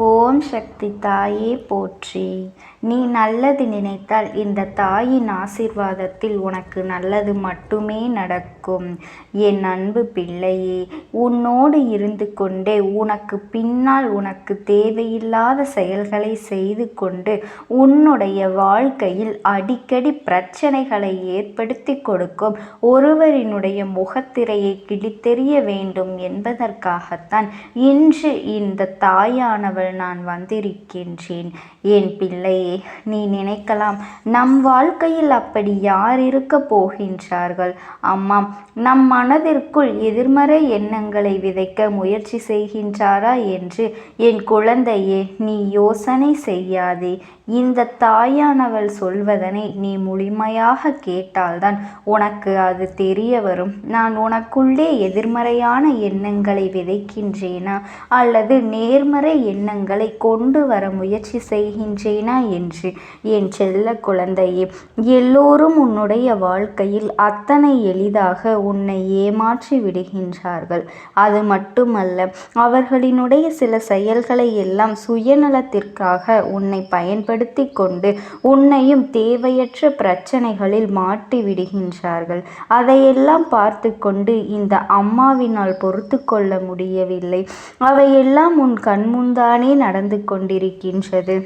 ஓம் சக்தி தாயே போற்றி. நீ நல்லது நினைத்தால் இந்த தாயின் ஆசீர்வாதத்தில் உனக்கு நல்லது மட்டுமே நடக்கும். என் அன்பு பிள்ளையே, உன்னோடு இருந்து கொண்டே உனக்கு பின்னால் உனக்கு தேவையில்லாத செயல்களை செய்து கொண்டு உன்னுடைய வாழ்க்கையில் அடிக்கடி பிரச்சனைகளை ஏற்படுத்தி கொடுக்கும் ஒருவரினுடைய முகத்திரையை கிழித்தெறிய வேண்டும் என்பதற்காகத்தான் இன்று இந்த தாயானவள் நான் வந்திருக்கின்றேன். என் பிள்ளையே, நீ நினைக்கலாம், நம் வாழ்க்கையில் அப்படி யார் இருக்க போகின்றார்கள்? அம்மா, நம் மனதிற்குள் எதிர்மறை எண்ணங்களை விதைக்க முயற்சி செய்கின்றாரா என்று என் குழந்தையே, நீ யோசனை செய்யாதே. இந்த தாயானவள் சொல்வதனை நீ முழுமையாக கேட்டால்தான் உனக்கு அது தெரிய வரும். நான் உனக்குள்ளே எதிர்மறையான எண்ணங்களை விதைக்கின்றேனா அல்லது நேர்மறை எண்ணங்களை கொண்டு வர முயற்சி செய்கின்றேனா என்று. என் செல்ல குழந்தையே, எல்லோரும் உன்னுடைய வாழ்க்கையில் அத்தனை எளிதாக உன்னை ஏமாற்றி விடுகின்றார்கள். அது மட்டுமல்ல, அவர்களினுடைய சில செயல்களை எல்லாம் சுயநலத்திற்காக உன்னை பயன்படுத்தி கொண்டு உன்னையும் தேவையற்ற பிரச்சனைகளில் மாட்டி விடுகின்றார்கள். அதையெல்லாம் பார்த்து கொண்டு இந்த அம்மாவினால் பொறுத்து கொள்ள முடியவில்லை. அவையெல்லாம் உன் கண்முன்தானே நடந்து கொண்டிருக்கின்றது.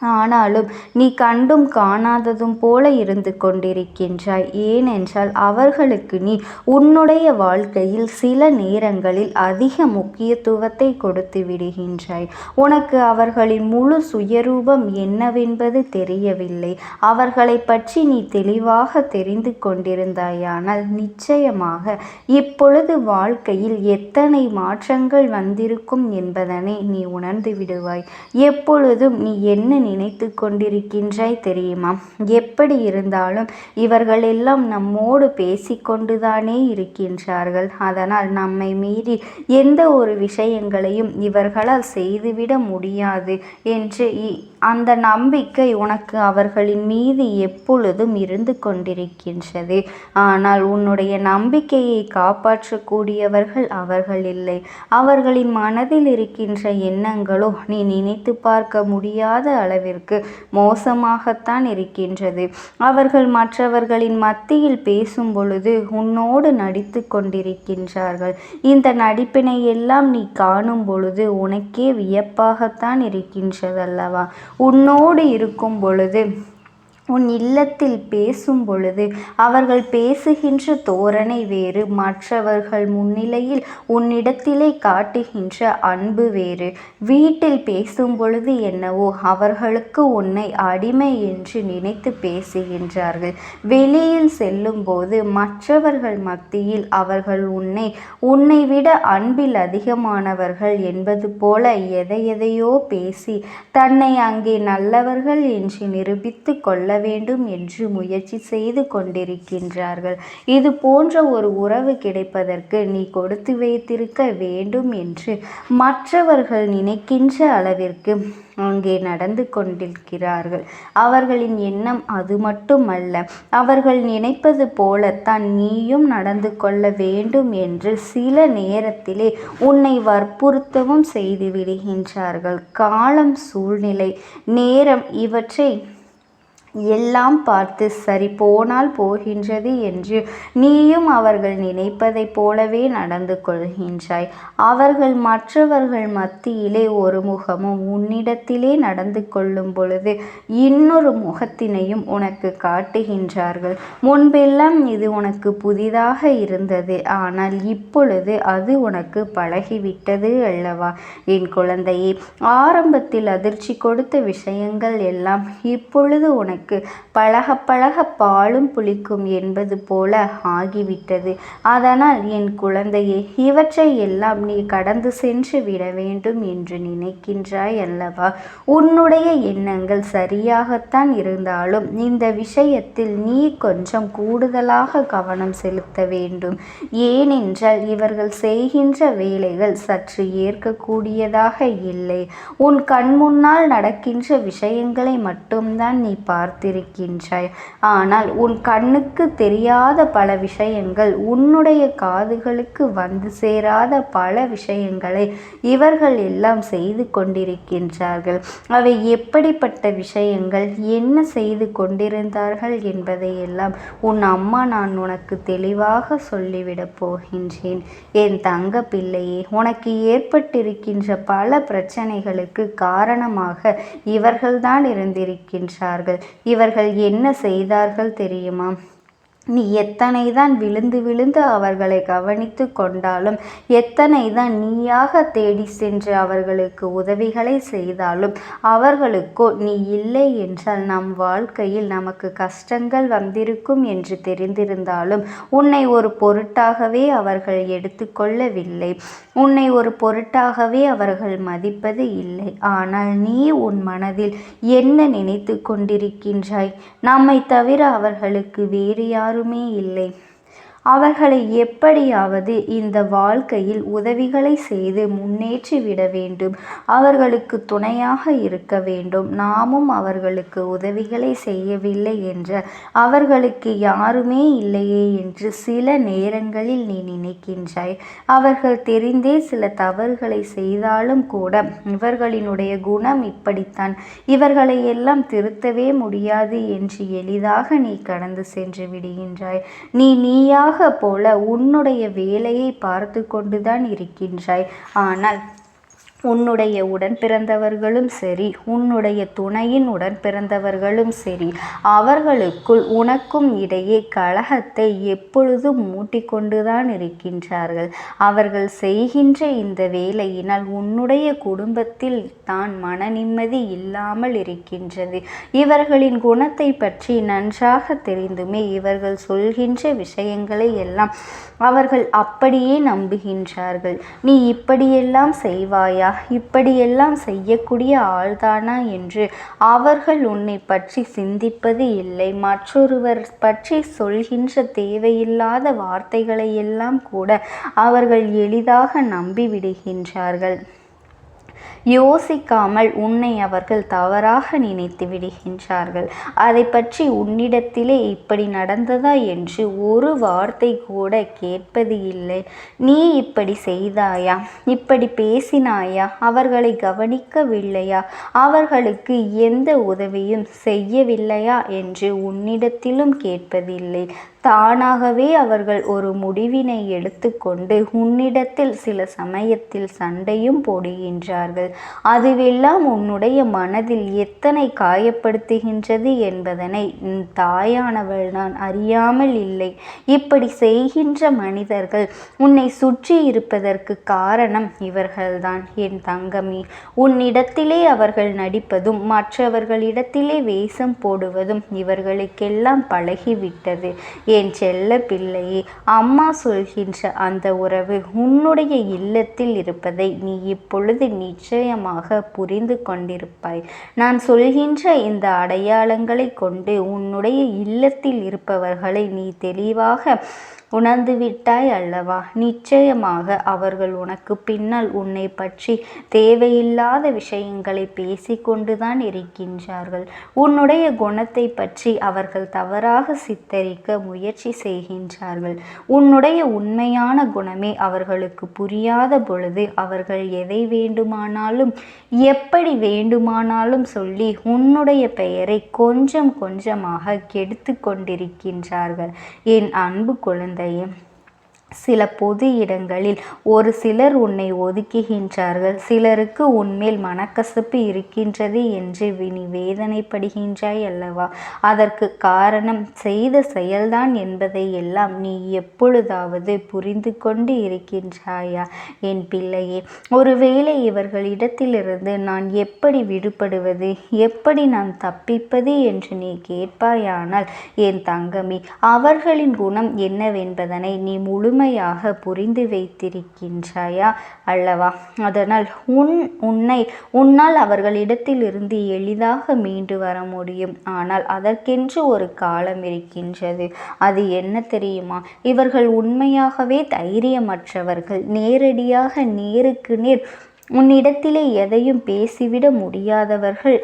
ஆனாலும் நீ கண்டும் காணாததும் போல இருந்து கொண்டிருக்கின்றாய். ஏனென்றால் அவர்களுக்கு நீ உன்னுடைய வாழ்க்கையில் சில நேரங்களில் அதிக முக்கியத்துவத்தை கொடுத்து விடுகின்றாய். உனக்கு அவர்களின் முழு சுயரூபம் என்னவென்பது தெரியவில்லை. அவர்களை பற்றி நீ தெளிவாக தெரிந்து கொண்டிருந்தாயானால் நிச்சயமாக இப்பொழுது வாழ்க்கையில் எத்தனை மாற்றங்கள் வந்திருக்கும் என்பதனை நீ உணர்ந்து விடுவாய். எப்பொழுதும் நீ என்ன நினைத்து கொண்டிருக்கின்றாய் தெரியுமா? எப்படி இருந்தாலும் இவர்கள் எல்லாம் நம்மோடு பேசிக்கொண்டுதானே இருக்கின்றார்கள். அதனால் நம்மை மீறி எந்த ஒரு விஷயங்களையும் இவர்களால் செய்துவிட முடியாது என்று அந்த நம்பிக்கை உனக்கு அவர்களின் மீது எப்பொழுதும் இருந்து கொண்டிருக்கின்றது. ஆனால் உன்னுடைய நம்பிக்கையை காப்பாற்றக்கூடியவர்கள் அவர்கள் இல்லை. அவர்களின் மனதில் இருக்கின்ற எண்ணங்களோ நீ நினைத்து பார்க்க முடியாத அளவிற்கு மோசமாகத்தான் இருக்கின்றது. அவர்கள் மற்றவர்களின் மத்தியில் பேசும் பொழுது உன்னோடு நடித்து கொண்டிருக்கின்றார்கள். இந்த நடிப்பினை எல்லாம் நீ காணும் பொழுது உனக்கே வியப்பாகத்தான் இருக்கின்றதல்லவா? உன்னோடு இருக்கும் பொழுது, உன் இல்லத்தில் பேசும் பொழுது அவர்கள் பேசுகின்ற தோரணை வேறு, மற்றவர்கள் முன்னிலையில் உன்னிடத்திலே காட்டுகின்ற அன்பு வேறு. வீட்டில் பேசும் பொழுது என்னவோ அவர்களுக்கு உன்னை அடிமை என்று நினைத்து பேசுகின்றார்கள். வெளியில் செல்லும் போது மற்றவர்கள் மத்தியில் அவர்கள் உன்னை விட அன்பில் அதிகமானவர்கள் என்பது போல எதையோ பேசி தன்னை அங்கே நல்லவர்கள் என்று நிரூபித்து கொள்ள வேண்டும் என்று முயற்சி செய்து கொண்டிருக்கின்றார்கள். இது போன்ற ஒரு உறவு கிடைப்பதற்கு நீ கொடுத்து வைத்திருக்க வேண்டும் என்று மற்றவர்கள் நினைக்கின்ற அளவிற்கு அங்கே நடந்து கொண்டிருக்கிறார்கள். அவர்களின் எண்ணம் அது மட்டுமல்ல, அவர்கள் நினைப்பது போலத்தான் நீயும் நடந்து கொள்ள வேண்டும் என்று சில நேரத்திலே உன்னை வற்புறுத்தவும் செய்து விடுகின்றார்கள். காலம், சூழ்நிலை, நேரம் இவற்றை எல்லாம் பார்த்து சரி போனால் போகின்றது என்று நீயும் அவர்கள் நினைப்பதைப் போலவே நடந்து கொள்கின்றாய். அவர்கள் மற்றவர்கள் மத்தியிலே ஒரு முகமும் உன்னிடத்திலே நடந்து கொள்ளும் பொழுது இன்னொரு முகத்தினையும் உனக்கு காட்டுகின்றார்கள். முன்பெல்லாம் இது உனக்கு புதிதாக இருந்தது, ஆனால் இப்பொழுது அது உனக்கு பழகிவிட்டது அல்லவா? என் குழந்தையே, ஆரம்பத்தில் அதிர்ச்சி கொடுத்த விஷயங்கள் எல்லாம் இப்பொழுது உனக்கு பழக பழக பாலும் புளிக்கும் என்பது போல ஆகிவிட்டது. அதனால் என் குழந்தையே, இவற்றை எல்லாம் நீ கடந்து சென்று விட வேண்டும் என்று நினைக்கின்றாய் அல்லவா? உன்னுடைய எண்ணங்கள் சரியாகத்தான் இருந்தாலும் இந்த விஷயத்தில் நீ கொஞ்சம் கூடுதலாக கவனம் செலுத்த வேண்டும். ஏனென்றால் இவர்கள் செய்கின்ற வேலைகள் சற்று ஏற்கக்கூடியதாக இல்லை. உன் கண் முன்னால் நடக்கின்ற விஷயங்களை மட்டும்தான் நீ பார்த்து பார்த்திருக்கின்றாய். ஆனால் உன் கண்ணுக்கு தெரியாத பல விஷயங்கள், உன்னுடைய காதுகளுக்கு வந்து சேராத பல விஷயங்களை இவர்கள் எல்லாம் செய்து கொண்டிருக்கின்றார்கள். அவை எப்படிப்பட்ட விஷயங்கள், என்ன செய்து கொண்டிருந்தார்கள் என்பதையெல்லாம் உன் அம்மா நான் உனக்கு தெளிவாக சொல்லிவிடப் போகின்றேன். என் தங்க பிள்ளையே, உனக்கு ஏற்பட்டிருக்கின்ற பல பிரச்சனைகளுக்கு காரணமாக இவர்கள்தான் இருந்திருக்கின்றார்கள். இவர்கள் என்ன செய்தார்கள் தெரியுமா? நீ எத்தனைதான் விழுந்து விழுந்து அவர்களை கவனித்து கொண்டாலும், எத்தனைதான் நீயாக தேடி சென்று அவர்களுக்கு உதவிகளை செய்தாலும், அவர்களுக்கோ நீ இல்லை என்றால் நம் வாழ்க்கையில் நமக்கு கஷ்டங்கள் வந்திருக்கும் என்று தெரிந்திருந்தாலும் உன்னை ஒரு பொருட்டாகவே அவர்கள் எடுத்துக்கொள்ளவில்லை. உன்னை ஒரு பொருட்டாகவே அவர்கள் மதிப்பது இல்லை. ஆனால் நீ உன் மனதில் என்ன நினைத்து கொண்டிருக்கின்றாய்? நம்மை தவிர அவர்களுக்கு வேறு யாருமே இல்லை. அவர்களை எப்படியாவது இந்த வாழ்க்கையில் உதவிகளை செய்து முன்னேற்றி விட வேண்டும். அவர்களுக்கு துணையாக இருக்க வேண்டும். நாமும் அவர்களுக்கு உதவிகளை செய்யவில்லை என்ற அவர்களுக்கு யாருமே இல்லையே என்று சில நேரங்களில் நீ நினைக்கின்றாய். அவர்கள் தெரிந்தே சில தவறுகளை செய்தாலும் கூட இவர்களினுடைய குணம் இப்படித்தான், இவர்களை எல்லாம் திருத்தவே முடியாது என்று எளிதாக நீ கடந்து சென்று விடுகின்றாய். நீயாக போல உன்னுடைய வேலையை பார்த்து கொண்டுதான் இருக்கின்றாய். ஆனால் உன்னுடைய உடன் பிறந்தவர்களும் சரி, உன்னுடைய துணையின் உடன் பிறந்தவர்களும் சரி, அவர்களுக்குள் உனக்கும் இடையே கலகத்தை எப்பொழுதும் மூட்டிக்கொண்டுதான் இருக்கின்றார்கள். அவர்கள் செய்கின்ற இந்த வேலையினால் உன்னுடைய குடும்பத்தில் தான் மன நிம்மதி இல்லாமல் இருக்கின்றது. இவர்களின் குணத்தை பற்றி நன்றாக தெரிந்துமே இவர்கள் சொல்கின்ற விஷயங்களை எல்லாம் அவர்கள் அப்படியே நம்புகின்றார்கள். நீ இப்படியெல்லாம் செய்வாயா, இப்படியெல்லாம் செய்யக்கூடிய ஆள்தானா என்று அவர்கள் உன்னை பற்றி சிந்திப்பது இல்லை. மற்றொருவர் பற்றி சொல்கின்ற தேவையில்லாத வார்த்தைகளை எல்லாம் கூட அவர்கள் எளிதாக நம்பிவிடுகின்றார்கள். யோசிக்காமல் உன்னை அவர்கள் தவறாக நினைத்து விடுகின்றார்கள். அதை பற்றி உன்னிடத்திலே இப்படி நடந்ததா என்று ஒரு வார்த்தை கூட கேட்பது இல்லை. நீ இப்படி செய்தாயா, இப்படி பேசினாயா, அவர்களை கவனிக்கவில்லையா, அவர்களுக்கு எந்த உதவியும் செய்யவில்லையா என்று உன்னிடத்திலும் கேட்பதில்லை. தானாகவே அவர்கள் ஒரு முடிவினை எடுத்துக்கொண்டு உன்னிடத்தில் சில சமயத்தில் சண்டையும் போடுகின்றார்கள். அதுவெல்லாம் உன்னுடைய மனதில் எத்தனை காயப்படுத்துகின்றது என்பதனை தாயானவள் நான் அறியாமல் இல்லை. இப்படி செய்கின்ற மனிதர்கள் உன்னை சுற்றி இருப்பதற்கு காரணம் இவர்கள்தான். என் தங்கமே, உன்னிடத்திலே அவர்கள் நடிப்பதும் மற்றவர்களிடத்திலே வேஷம் போடுவதும் இவர்களுக்கெல்லாம் பழகிவிட்டது. என் செல்ல பிள்ளையே, அம்மா சொல்கின்ற அந்த உறவு உன்னுடைய இல்லத்தில் இருப்பதை நீ இப்பொழுது நிச்சயமாக புரிந்து கொண்டிருப்பாய். நான் சொல்கின்ற இந்த அடையாளங்களை கொண்டு உன்னுடைய இல்லத்தில் இருப்பவர்களை நீ தெளிவாக உணர்ந்துவிட்டாய் அல்லவா? நிச்சயமாக அவர்கள் உனக்கு பின்னால் உன்னை பற்றி தேவையில்லாத விஷயங்களை பேசிக்கொண்டுதான் இருக்கின்றார்கள். உன்னுடைய குணத்தை பற்றி அவர்கள் தவறாக சித்தரிக்க முயற்சி செய்கின்றார்கள். உன்னுடைய உண்மையான குணமே அவர்களுக்கு புரியாத பொழுது அவர்கள் எதை வேண்டுமானாலும் எப்படி வேண்டுமானாலும் சொல்லி உன்னுடைய பெயரை கொஞ்சம் கொஞ்சமாக கெடுத்து கொண்டிருக்கின்றார்கள். என் அன்பு குழந்தை, சில பொது இடங்களில் ஒரு சிலர் உன்னை ஒதுக்குகின்றார்கள். சிலருக்கு உன்மேல் மனக்கசப்பு இருக்கின்றது என்று நீ வேதனைப்படுகின்றாய் அல்லவா? அதற்கு காரணம் செய்த செயல்தான் என்பதை எல்லாம் நீ எப்பொழுதாவது புரிந்து கொண்டு இருக்கின்றாயா? என் பிள்ளையே, ஒருவேளை இவர்களிடத்திலிருந்து நான் எப்படி விடுபடுவது, எப்படி நான் தப்பிப்பது என்று நீ கேட்பாயானால் என் தங்கமே, அவர்களின் குணம் என்னவென்பதனை நீ முழுமையாக புரிந்து வைத்திருக்கின்றாயா அல்லவா? அதனால் உன்னால் அவர்களிடத்திலிருந்து எளிதாக மீண்டு வர முடியும். ஆனால் அதற்கென்று ஒரு காலம் இருக்கின்றது. அது என்ன தெரியுமா? இவர்கள் உண்மையாகவே தைரியமற்றவர்கள். நேரடியாக நேருக்கு நேர் உன்னிடத்திலே எதையும் பேசிவிட முடியாதவர்கள்.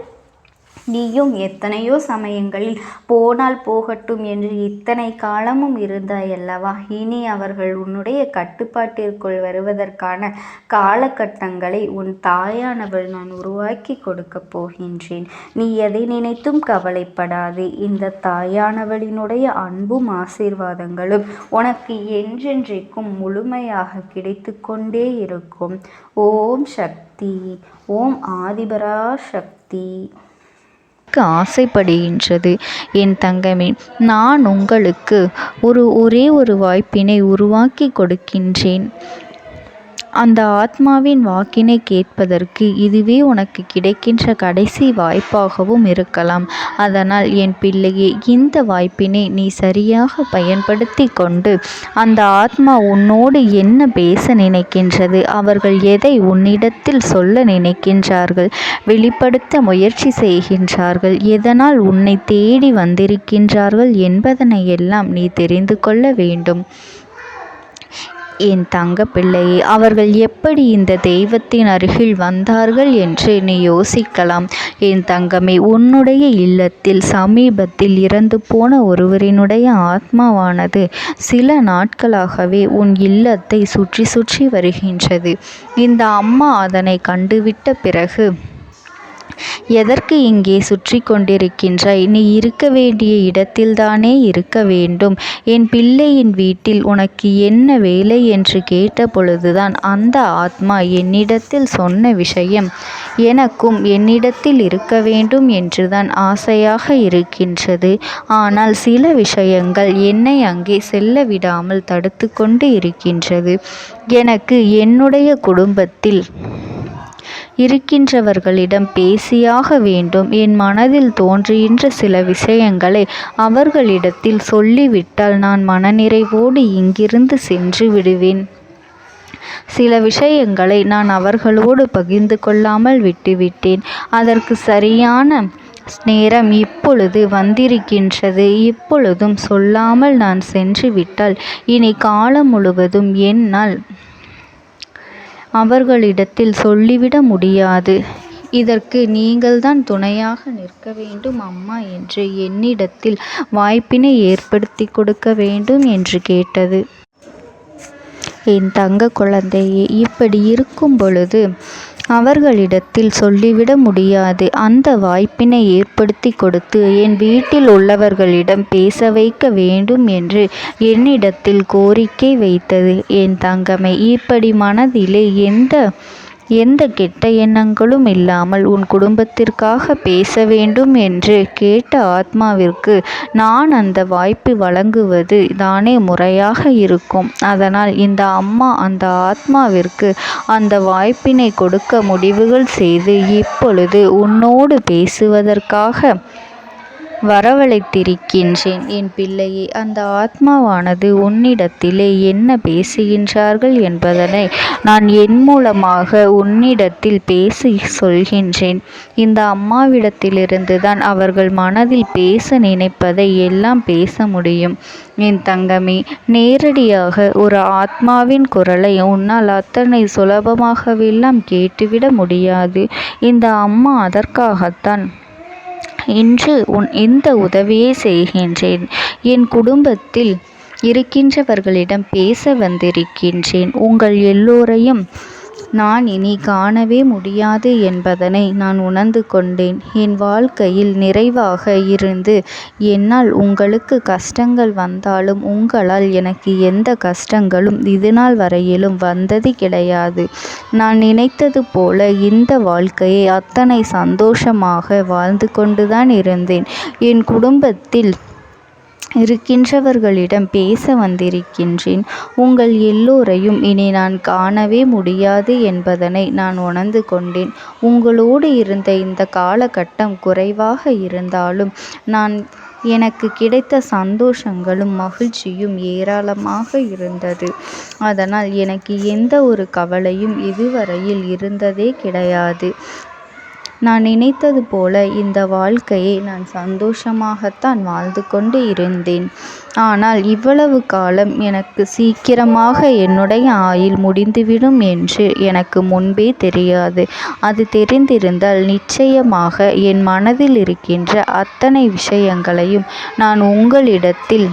நீயும் எத்தனையோ சமயங்களில் போனால் போகட்டும் என்று இத்தனை காலமும் இருந்தாயல்லவா? இனி அவர்கள் உன்னுடைய கட்டுப்பாட்டிற்குள் வருவதற்கான காலகட்டங்களை உன் தாயானவள் நான் உருவாக்கி கொடுக்கப் போகின்றேன். நீ எதை நினைத்தும் கவலைப்படாதே. இந்த தாயானவளினுடைய அன்பும் ஆசீர்வாதங்களும் உனக்கு என்றென்றைக்கும் முழுமையாக கிடைத்து கொண்டே இருக்கும். ஓம் சக்தி. ஓம் ஆதிபரா சக்தி. ஆசைப்படுகின்றது. என் தங்கமே, நான் உங்களுக்கு ஒரே ஒரு வாய்ப்பினை உருவாக்கி கொடுக்கின்றேன். அந்த ஆத்மாவின் வாக்கினை கேட்பதற்கு இதுவே உனக்கு கிடைக்கின்ற கடைசி வாய்ப்பாகவும் இருக்கலாம். அதனால் என் பிள்ளையே, இந்த வாய்ப்பினை நீ சரியாக பயன்படுத்தி கொண்டு அந்த ஆத்மா உன்னோடு என்ன பேச நினைக்கின்றது, அவர்கள் எதை உன்னிடத்தில் சொல்ல நினைக்கின்றார்கள், வெளிப்படுத்த முயற்சி செய்கின்றார்கள், எதனால் உன்னை தேடி வந்திருக்கின்றார்கள் என்பதனை எல்லாம் நீ தெரிந்து கொள்ள வேண்டும். என் தங்க பிள்ளையே, அவர்கள் எப்படி இந்த தெய்வத்தின் அருகில் வந்தார்கள் என்று நீ யோசிக்கலாம். என் தங்கமே, உன்னுடைய இல்லத்தில் சமீபத்தில் இறந்து போன ஒருவரினுடைய ஆத்மாவானது சில நாட்களாகவே உன் இல்லத்தை சுற்றி சுற்றி வருகின்றது. இந்த அம்மா அதனை கண்டுவிட்ட பிறகு, எதற்கு இங்கே சுற்றி கொண்டிருக்கின்றாய்? நீ இருக்க வேண்டிய இடத்தில்தானே இருக்க வேண்டும். என் பிள்ளையின் வீட்டில் உனக்கு என்ன வேலை என்று கேட்ட பொழுதுதான் அந்த ஆத்மா என்னிடத்தில் சொன்ன விஷயம், எனக்கும் என்னிடத்தில் இருக்க வேண்டும் என்றுதான் ஆசையாக இருக்கின்றது. ஆனால் சில விஷயங்கள் என்னை அங்கே செல்ல விடாமல் தடுத்து கொண்டு இருக்கின்றது. எனக்கு என்னுடைய குடும்பத்தில் இருக்கின்றவர்களிடம் பேசியாக வேண்டும். என் மனதில் தோன்றுகின்ற சில விஷயங்களை அவர்களிடத்தில் சொல்லிவிட்டால் நான் மனநிறைவோடு இங்கிருந்து சென்று விடுவேன். சில விஷயங்களை நான் அவர்களோடு பகிர்ந்து கொள்ளாமல் விட்டுவிட்டேன். அதற்கு சரியான நேரம் இப்பொழுது வந்திருக்கின்றது. இப்பொழுதும் சொல்லாமல் நான் சென்று விட்டால் இனி காலம் முழுவதும் என்னால் அவர்களிடத்தில் சொல்லிவிட முடியாது. இதற்கு நீங்கள்தான் துணையாக நிற்க வேண்டும் அம்மா என்று என்னிடத்தில் வாய்ப்பினை ஏற்படுத்தி கொடுக்க வேண்டும் என்று கேட்டது. என் தங்க குழந்தையே, இப்படி இருக்கும் பொழுது அவர்களிடத்தில் சொல்லிவிட முடியாது. அந்த வாய்ப்பினை ஏற்படுத்தி கொடுத்து என் வீட்டில் உள்ளவர்களிடம் பேச வைக்க வேண்டும் என்று என்னிடத்தில் கோரிக்கை வைத்தது. என் தங்கமே, இப்படி மனதிலே எந்த கெட்ட எண்ணங்களும் இல்லாமல் உன் குடும்பத்திற்காக பேச வேண்டும் என்று கேட்ட ஆத்மாவிற்கு நான் அந்த வாய்ப்பு வழங்குவது தானே முறையாக இருக்கும். அதனால் இந்த அம்மா அந்த ஆத்மாவிற்கு அந்த வாய்ப்பினை கொடுக்க முடிவுகள் செய்து இப்பொழுது உன்னோடு பேசுவதற்காக வரவழைத்திருக்கின்றேன். என் பிள்ளையே, அந்த ஆத்மாவானது உன்னிடத்திலே என்ன பேசுகின்றார்கள் என்பதனை நான் என் மூலமாக உன்னிடத்தில் பேசி சொல்கின்றேன். இந்த அம்மாவிடத்திலிருந்து தான் அவர்கள் மனதில் பேச நினைப்பதை எல்லாம் பேச முடியும். என் தங்கமே, நேரடியாக ஒரு ஆத்மாவின் குரலை உன்னால் அத்தனை சுலபமாகவெல்லாம் கேட்டுவிட முடியாது. இந்த அம்மா அதற்காகத்தான் இன்று இந்த உதவியை செய்கின்றேன். என் குடும்பத்தில் இருக்கின்றவர்களிடம் பேச வந்திருக்கின்றேன். உங்கள் எல்லோரையும் நான் இனி காணவே முடியாது என்பதனை நான் உணர்ந்து கொண்டேன். என் வாழ்க்கையில் நிறைவாக இருந்து என்னால் உங்களுக்கு கஷ்டங்கள் வந்தாலும் உங்களால் எனக்கு எந்த கஷ்டங்களும் இதுநாள் வரையிலும் வந்தது கிடையாது. நான் நினைத்தது போல இந்த வாழ்க்கையை அத்தனை சந்தோஷமாக வாழ்ந்து கொண்டுதான் இருந்தேன். என் குடும்பத்தில் இருக்கின்றவர்களிடம் பேச வந்திருக்கின்றேன். உங்கள் எல்லோரையும் இனி நான் காணவே முடியாது என்பதனை நான் உணர்ந்து கொண்டேன். உங்களோடு இருந்த இந்த காலகட்டம் குறைவாக இருந்தாலும் எனக்கு கிடைத்த சந்தோஷங்களும் மகிழ்ச்சியும் ஏராளமாக இருந்தது. அதனால் எனக்கு எந்த ஒரு கவலையும் இதுவரையில் இருந்ததே கிடையாது. நான் நினைத்தது போல இந்த வாழ்க்கையை நான் சந்தோஷமாகத்தான் வாழ்ந்து கொண்டு இருந்தேன். ஆனால் இவ்வளவு காலம் எனக்கு சீக்கிரமாக என்னுடைய ஆயுள் முடிந்துவிடும் என்று எனக்கு முன்பே தெரியாது. அது தெரிந்திருந்தால் நிச்சயமாக என் மனதில் இருக்கின்ற அத்தனை விஷயங்களையும் நான் உங்களிடத்தில்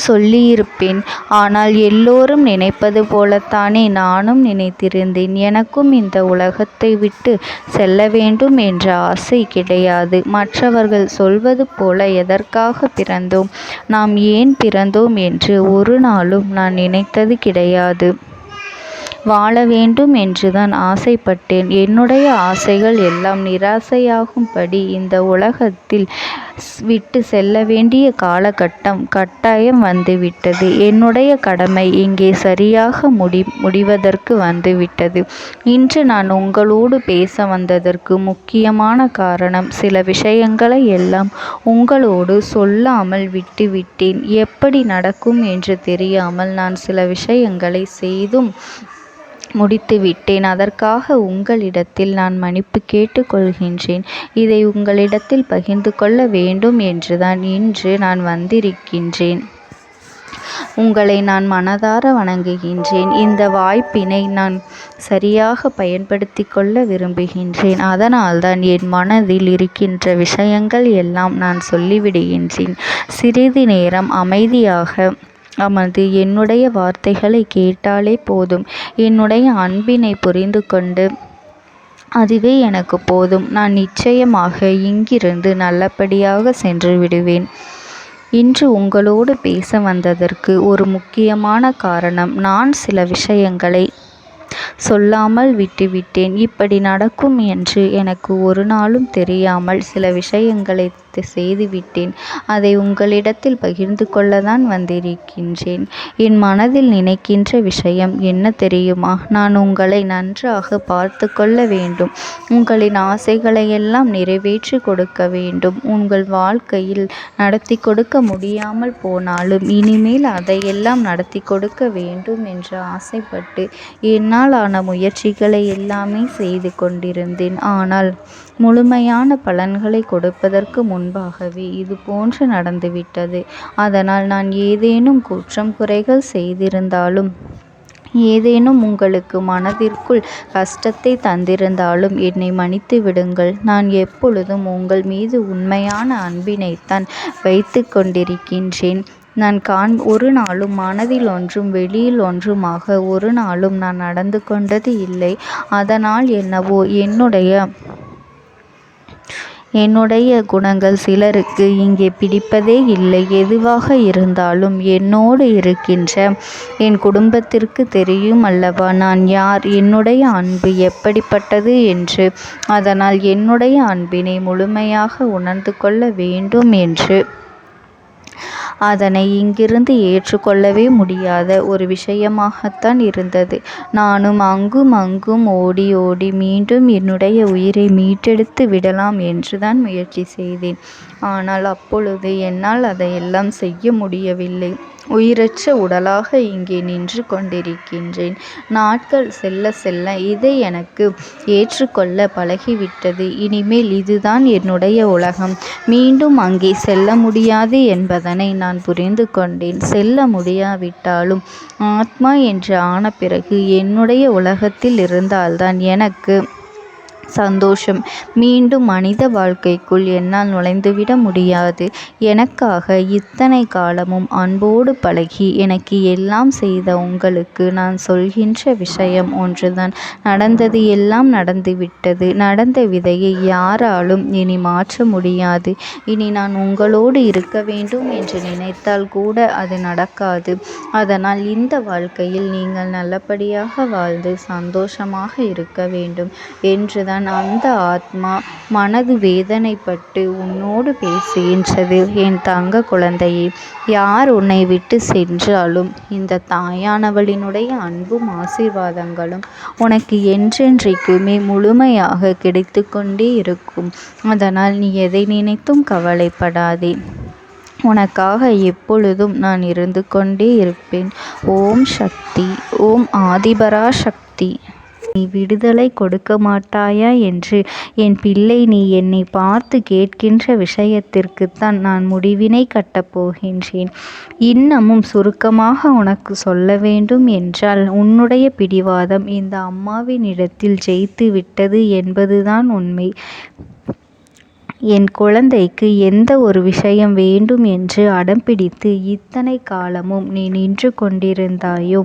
சொல்லியிருப்பேன். ஆனால் எல்லோரும் நினைப்பது போலத்தானே நானும் நினைத்திருந்தேன். எனக்கும் இந்த உலகத்தை விட்டு செல்ல வேண்டும் என்ற ஆசை கிடையாது. மற்றவர்கள் சொல்வது போல எதற்காக பிறந்தோம், நாம் ஏன் பிறந்தோம் என்று ஒரு நாளும் நான் நினைத்தது கிடையாது. வாழ வேண்டும் என்றுதான் ஆசைப்பட்டேன். என்னுடைய ஆசைகள் எல்லாம் நிராசையாகும்படி இந்த உலகத்தில் விட்டு செல்ல வேண்டிய காலகட்டம் கட்டாயம் வந்துவிட்டது. என்னுடைய கடமை இங்கே சரியாக முடிவதற்கு வந்துவிட்டது. இன்று நான் உங்களோடு பேச வந்ததற்கு முக்கியமான காரணம், சில விஷயங்களை எல்லாம் உங்களோடு சொல்லாமல் விட்டுவிட்டேன். எப்படி நடக்கும் என்று தெரியாமல் நான் சில விஷயங்களை செய்தும் முடித்துவிட்டேன். அதற்காக உங்களிடத்தில் நான் மன்னிப்பு கேட்டுக்கொள்கின்றேன். இதை உங்களிடத்தில் பகிர்ந்து கொள்ள வேண்டும் என்றுதான் இன்று நான் வந்திருக்கின்றேன். உங்களை நான் மனதார வணங்குகின்றேன். இந்த வாய்ப்பினை நான் சரியாக பயன்படுத்தி கொள்ள விரும்புகின்றேன். அதனால்தான் என் மனதில் இருக்கின்ற விஷயங்கள் எல்லாம் நான் சொல்லிவிடுகின்றேன். சிறிது நேரம் அமைதியாக அமர்ந்து என்னுடைய வார்த்தைகளை கேட்டாலே போதும். என்னுடைய அன்பினை புரிந்து கொண்டு அதுவே எனக்கு போதும். நான் நிச்சயமாக இங்கிருந்து நல்லபடியாக சென்று விடுவேன். இன்று உங்களோடு பேச வந்ததற்கு ஒரு முக்கியமான காரணம், நான் சில விஷயங்களை சொல்லாமல் விட்டுவிட்டேன். இப்படி நடக்கும் என்று எனக்கு ஒரு நாளும் தெரியாமல் சில விஷயங்களை செய்துவிட்டேன். அதை உங்களிடத்தில் பகிர்ந்து கொள்ளத்தான் வந்திருக்கின்றேன். என் மனதில் நினைக்கின்ற விஷயம் என்ன தெரியுமா? நான் உங்களை நன்றாக பார்த்து கொள்ள வேண்டும். உங்களின் ஆசைகளை எல்லாம் நிறைவேற்றி கொடுக்க வேண்டும். உங்கள் வாழ்க்கையில் நடத்தி கொடுக்க முடியாமல் போனாலும் இனிமேல் அதையெல்லாம் நடத்தி கொடுக்க வேண்டும் என்று ஆசைப்பட்டு என்னால் ஆன முயற்சிகளை எல்லாமே செய்து கொண்டிருந்தேன். ஆனால் முழுமையான பலன்களை கொடுப்பதற்கு முன்பாகவே இது போன்று நடந்துவிட்டது. அதனால் நான் ஏதேனும் குற்றம் குறைகள் செய்திருந்தாலும், ஏதேனும் உங்களுக்கு மனதிற்குள் கஷ்டத்தை தந்திருந்தாலும் என்னை மன்னித்து விடுங்கள். நான் எப்பொழுதும் உங்கள் மீது உண்மையான அன்பினைத்தான் வைத்து கொண்டிருக்கின்றேன். நான் ஒரு நாளும் மனதில் ஒன்றும் வெளியில் ஒன்றுமாக ஒரு நாளும் நான் நடந்து கொண்டது இல்லை. அதனால் என்னவோ என்னுடைய குணங்கள் சிலருக்கு இங்கே பிடிப்பதே இல்லை. எதுவாக இருந்தாலும் என்னோடு இருக்கின்ற என் குடும்பத்திற்கு தெரியும் அல்லவா நான் யார், என்னுடைய அன்பு எப்படிப்பட்டது என்று. அதனால் என்னுடைய அன்பினை முழுமையாக உணர்ந்து கொள்ள வேண்டும் என்று அதனை இங்கிருந்து ஏற்றுக்கொள்ளவே முடியாத ஒரு விஷயமாகத்தான் இருந்தது. நானும் அங்கும் அங்கும் ஓடி ஓடி மீண்டும் என்னுடைய உயிரை மீட்டெடுத்து விடலாம் என்றுதான் முயற்சி செய்தேன். ஆனால் அப்பொழுது என்னால் அதையெல்லாம் செய்ய முடியவில்லை. உயிரற்ற உடலாக இங்கே நின்று கொண்டிருக்கின்றேன். நாட்கள் செல்ல செல்ல இதை எனக்கு ஏற்றுக்கொள்ள பழகிவிட்டது. இனிமேல் இதுதான் என்னுடைய உலகம். மீண்டும் அங்கே செல்ல முடியாது என்பதனை நான் புரிந்து கொண்டேன். செல்ல முடியாவிட்டாலும் ஆத்மா என்று ஆன பிறகு என்னுடைய உலகத்தில் இருந்தால்தான் எனக்கு சந்தோஷம். மீண்டும் மனித வாழ்க்கைக்குள் என்னால் நுழைந்துவிட முடியாது. எனக்காக இத்தனை காலமும் அன்போடு பழகி எனக்கு எல்லாம் செய்த உங்களுக்கு நான் சொல்கின்ற விஷயம் ஒன்றுதான். நடந்தது எல்லாம் நடந்துவிட்டது. நடந்த விதையை யாராலும் இனி மாற்ற முடியாது. இனி நான் உங்களோடு இருக்க வேண்டும் என்று நினைத்தால் கூட அது நடக்காது. அதனால் இந்த வாழ்க்கையில் நீங்கள் நல்லபடியாக வாழ்ந்து சந்தோஷமாக இருக்க வேண்டும் என்றுதான் அந்த ஆத்மா மனது வேதனைப்பட்டு உன்னோடு பேசுகின்றது. என் தங்க குழந்தையே, யார் உன்னை விட்டு சென்றாலும் இந்த தாயானவளினுடைய அன்பும் ஆசீர்வாதங்களும் உனக்கு என்றென்றைக்குமே முழுமையாக கிடைத்து கொண்டே இருக்கும். அதனால் நீ எதை நினைத்தும் கவலைப்படாதே. உனக்காக எப்பொழுதும் நான் இருந்து கொண்டே இருப்பேன். ஓம் சக்தி. ஓம் ஆதிபரா சக்தி. விடுதலை கொடுக்க மாட்டாயா என்று என் பிள்ளை, நீ என்னை பார்த்து கேட்கின்ற விஷயத்திற்குத்தான் நான் முடிவினை கட்டப் போகின்றேன். இன்னமும் சுருக்கமாக உனக்கு சொல்ல வேண்டும் என்றால், உன்னுடைய பிடிவாதம் இந்த அம்மாவினிடத்தில் ஜெயித்து விட்டது என்பதுதான் உண்மை. என் குழந்தைக்கு எந்த ஒரு விஷயம் வேண்டும் என்று அடம்பிடித்து இத்தனை காலமும் நீ நின்று கொண்டிருந்தாயோ,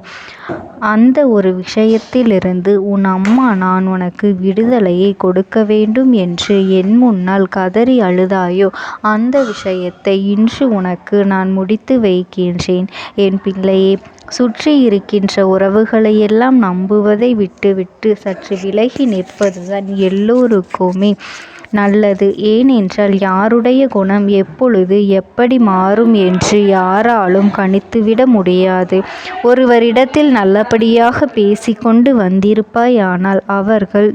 அந்த ஒரு விஷயத்திலிருந்து உன் அம்மா நான் உனக்கு விடுதலையை கொடுக்க வேண்டும் என்று என் முன்னால் கதறி அழுதாயோ, அந்த விஷயத்தை இன்று உனக்கு நான் முடித்து வைக்கின்றேன். என் பிள்ளையே, சுற்றி இருக்கின்ற உறவுகளையெல்லாம் நம்புவதை விட்டுவிட்டு சற்று விலகி நிற்பதுதான் எல்லோருக்குமே நல்லது. ஏனென்றால் யாருடைய குணம் எப்பொழுது எப்படி மாறும் என்று யாராலும் கணித்துவிட முடியாது. ஒருவரிடத்தில் நல்லபடியாக பேசிக்கொண்டு வந்திருப்பாயானால் அவர்கள்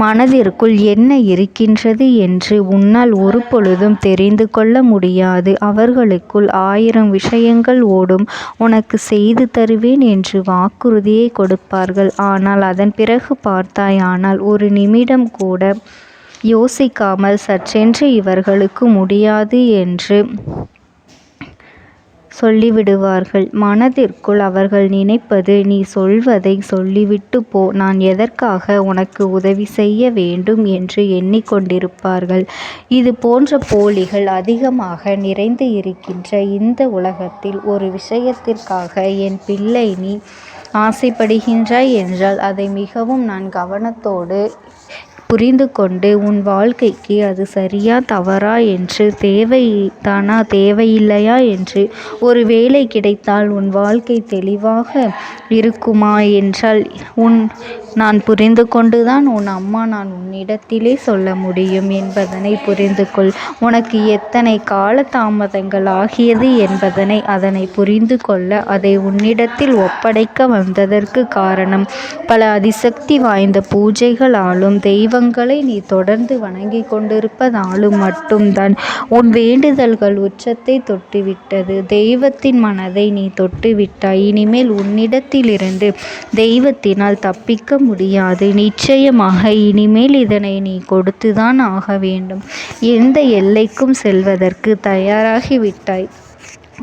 மனதிற்குள் என்ன இருக்கின்றது என்று உன்னால் ஒரு பொழுதும் தெரிந்து கொள்ள முடியாது. அவர்களுக்குள் 1000 விஷயங்கள் ஓடும். உனக்கு செய்து தருவேன் என்று வாக்குறுதியை கொடுப்பார்கள். ஆனால் அதன் பிறகு பார்த்தாயானால் ஒரு நிமிடம் கூட யோசிக்காமல் சற்றென்று இவர்களுக்கு முடியாது என்று சொல்லிவிடுவார்கள். மனதிற்குள் அவர்கள் நினைப்பது, நீ சொல்வதை சொல்லிவிட்டு போ, நான் எதற்காக உனக்கு உதவி செய்ய வேண்டும் என்று எண்ணிக்கொண்டிருப்பார்கள். இது போன்ற போலிகள் அதிகமாக நிறைந்து இருக்கின்ற இந்த உலகத்தில் ஒரு விஷயத்திற்காக என் பிள்ளை நீ ஆசைப்படுகின்றாய் என்றால் அதை மிகவும் நான் கவனத்தோடு புரிந்து கொண்டு உன் வாழ்க்கைக்கு அது சரியா தவறா என்று, தேவைதானா தேவையில்லையா என்று, ஒரு வேலை கிடைத்தால் உன் வாழ்க்கை தெளிவாக இருக்குமா என்றால் நான் புரிந்து கொண்டுதான் உன் அம்மா நான் உன்னிடத்திலே சொல்ல முடியும் என்பதனை புரிந்து கொள். உனக்கு எத்தனை கால தாமதங்கள் ஆகியது என்பதனை அதனை புரிந்து கொள்ள அதை உன்னிடத்தில் ஒப்படைக்க வந்ததற்கு காரணம், பல அதிசக்தி வாய்ந்த பூஜைகளாலும் தெய்வங்களை நீ தொடர்ந்து வணங்கி கொண்டிருப்பதாலும் மட்டும்தான் உன் வேண்டுதல்கள் உச்சத்தை தொட்டுவிட்டது. தெய்வத்தின் மனதை நீ தொட்டுவிட்டாய். இனிமேல் உன்னிடத்திலிருந்து தெய்வத்தினால் தப்பிக்க முடியாது. நிச்சயமாக இனிமேல் இதனை நீ கொடுத்துதான் ஆக வேண்டும். எந்த எல்லைக்கும் செல்வதற்கு தயாராகிவிட்டாய்.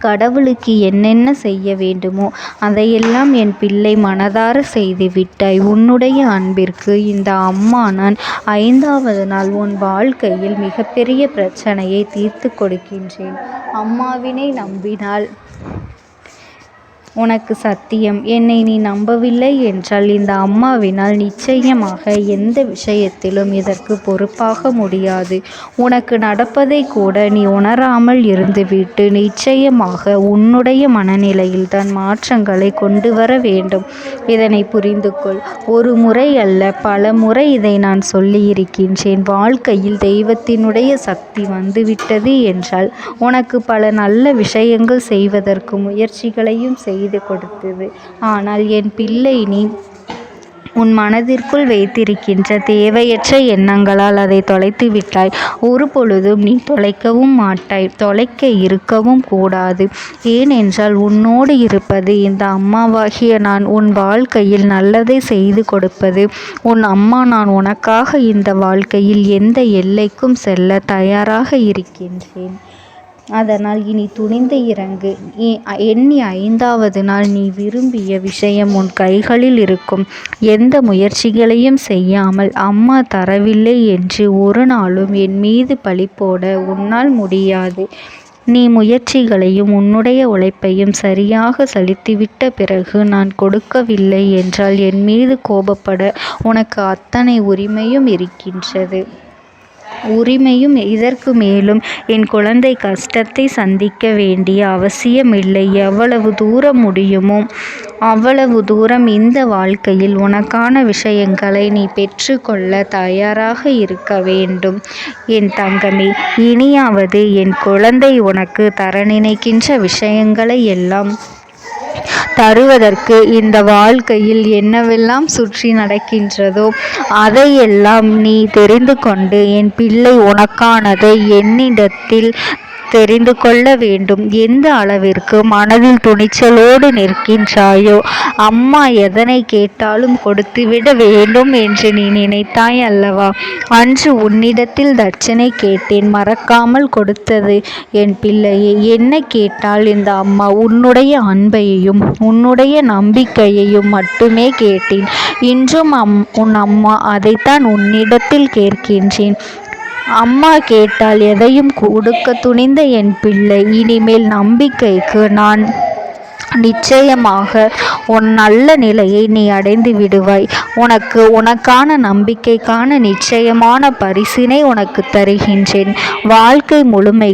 கடவுளுக்கு என்னென்ன செய்ய வேண்டுமோ அதையெல்லாம் என் பிள்ளை மனதார செய்து விட்டாய். உன்னுடைய அன்பிற்கு இந்த அம்மா நான் 5வது நாள் உன் வாழ்க்கையில் மிகப்பெரிய பிரச்சனையை தீர்த்து கொடுக்கின்றேன். அம்மாவினை நம்பினால் உனக்கு சத்தியம், என்னை நீ நம்பவில்லை என்றால் இந்த அம்மாவினால் நிச்சயமாக எந்த விஷயத்திலும் இதற்கு பொறுப்பாக முடியாது. உனக்கு நடப்பதை கூட நீ உணராமல் இருந்துவிட்டு நிச்சயமாக உன்னுடைய மனநிலையில் தான் மாற்றங்களை கொண்டு வர வேண்டும். இதனை புரிந்து கொள். ஒரு முறை அல்ல, பல முறை இதை நான் சொல்லியிருக்கின்றேன். வாழ்க்கையில் தெய்வத்தினுடைய சக்தி வந்துவிட்டது என்றால் உனக்கு பல நல்ல விஷயங்கள் செய்வதற்கு முயற்சிகளையும் செய்து கொடுத்தது. ஆனால் என் பிள்ளை, நீ உன் மனதிற்குள் வைத்திருக்கின்ற தேவையற்ற எண்ணங்களால் அதை தொலைத்து விட்டாய். ஒரு பொழுதும் நீ தொலைக்கவும் மாட்டாய், தொலைக்க இருக்கவும் கூடாது. ஏனென்றால் உன்னோடு இருப்பது இந்த அம்மாவாகிய நான். உன் வாழ்க்கையில் நல்லதை செய்து கொடுப்பது உன் அம்மா நான். உனக்காக இந்த வாழ்க்கையில் எந்த எல்லைக்கும் செல்ல தயாராக இருக்கின்றேன். அதனால் இனி துணிந்து இறங்கு. எண்ணி 5வது நாள் நீ விரும்பிய விஷயம் உன் கைகளில் இருக்கும். எந்த முயற்சிகளையும் செய்யாமல் அம்மா தரவில்லை என்று ஒரு நாளும் என் மீது பழி போட உன்னால் முடியாது. நீ முயற்சிகளையும் உன்னுடைய உழைப்பையும் சரியாக செலுத்திவிட்ட பிறகு நான் கொடுக்கவில்லை என்றால் என் மீது கோபப்பட உனக்கு அத்தனை உரிமையும் இருக்கின்றது. இதற்கு மேலும் என் குழந்தை கஷ்டத்தை சந்திக்க வேண்டிய அவசியமில்லை. எவ்வளவு தூரம் முடியுமோ அவ்வளவு தூரம் இந்த வாழ்க்கையில் உனக்கான விஷயங்களை நீ பெற்றுக்கொள்ள தயாராக இருக்க வேண்டும். என் தங்கமே, இனியாவது என் குழந்தை உனக்கு தர நினைக்கின்ற விஷயங்களை எல்லாம் தருவதற்கு இந்த வாழ்க்கையில் என்னவெல்லாம் சுற்றி நடக்கின்றதோ அதையெல்லாம் நீ தெரிந்து கொண்டு என் பிள்ளை உனக்கானதை என்னிடத்தில் தெரிந்து கொள்ள வேண்டும். எந்த அளவிற்கு மனதில் துணிச்சலோடு நிற்கின்றாயோ, அம்மா எதனை கேட்டாலும் கொடுத்துவிட வேண்டும் என்று நீ நினைத்தாய் அல்லவா? அன்று உன்னிடத்தில் தட்சணை கேட்டேன், மறக்காமல் கொடுத்தது என் பிள்ளையே. என்ன கேட்டால் இந்த அம்மா? உன்னுடைய அன்பையும் உன்னுடைய நம்பிக்கையையும் மட்டுமே கேட்டேன். இன்றும் உன் அம்மா அதைத்தான் உன்னிடத்தில் கேட்கின்றேன். அம்மா கேட்டால் எதையும் கொடுக்க துணிந்த என் பிள்ளை, இனிமேல் நம்பிக்கைக்கு நான் நிச்சயமாக உன் நல்ல நிலையை நீ அடைந்து விடுவாய். உனக்கான நம்பிக்கைக்கான நிச்சயமான பரிசினை உனக்கு தருகின்றேன். வாழ்க்கை முழுமை